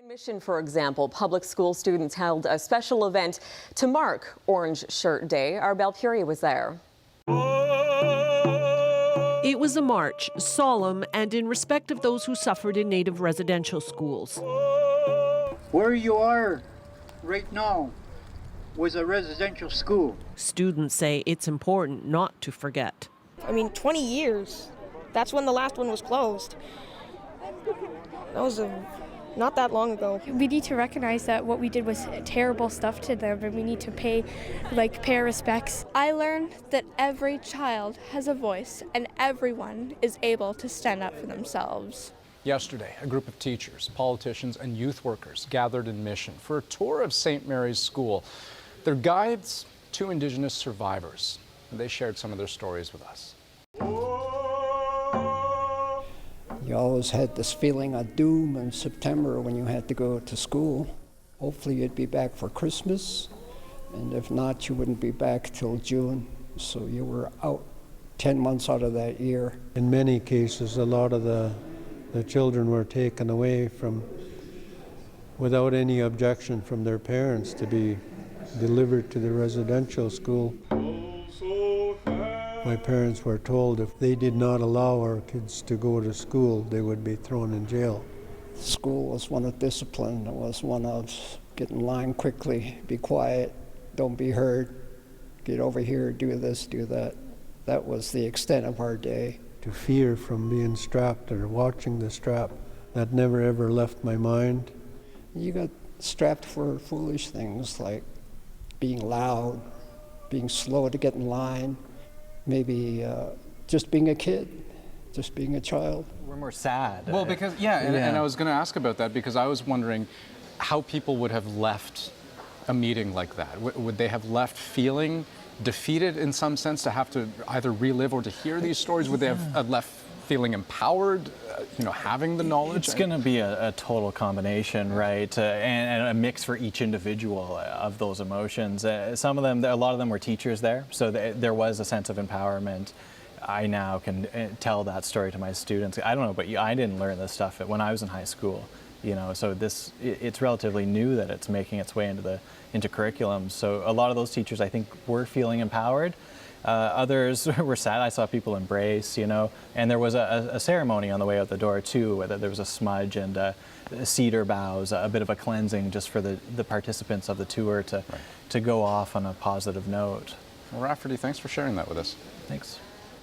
Mission, for example, public school students held a special event to mark Orange Shirt Day. Our PIERRE was there. It was a march, solemn and in respect of those who suffered in Native residential schools. Where you are right now was a residential school. Students say it's important not to forget. I mean, 20 years. That's when the last one was closed. That was not that long ago. We need to recognize that what we did was terrible stuff to them, and we need to pay our respects. I learned that every child has a voice and everyone is able to stand up for themselves. Yesterday, a group of teachers, politicians, and youth workers gathered in Mission for a tour of St. Mary's School. They're guides to Indigenous survivors. They shared some of their stories with us. You always had this feeling of doom in September when you had to go to school. Hopefully you'd be back for Christmas, and if not, you wouldn't be back till June. So you were out 10 months out of that year. In many cases, a lot of the children were taken away without any objection from their parents to be delivered to the residential school. My parents were told if they did not allow our kids to go to school, they would be thrown in jail. School was one of discipline. It was one of get in line quickly, be quiet, don't be heard, get over here, do this, do that. That was the extent of our day. To fear from being strapped or watching the strap, that never ever left my mind. You got strapped for foolish things like being loud, being slow to get in line, maybe just being a kid, just being a child. We're more sad. Well, because, and I was going to ask about that because I was wondering how people would have left a meeting like that. Would they have left feeling defeated in some sense to have to either relive or to hear these stories? Would they have left feeling empowered, having the knowledge? It's going to be a total combination, right? And a mix for each individual of those emotions. Some of them, a lot of them were teachers there, so there was a sense of empowerment. I now can tell that story to my students. I don't know, but I didn't learn this stuff when I was in high school. So it's relatively new that it's making its way into curriculum. So a lot of those teachers, I think, were feeling empowered. Others were sad. I saw people embrace, and there was a ceremony on the way out the door too, where there was a smudge and cedar boughs, a bit of a cleansing just for the participants of the tour to go off on a positive note. Well, Rafferty, thanks for sharing that with us. Thanks.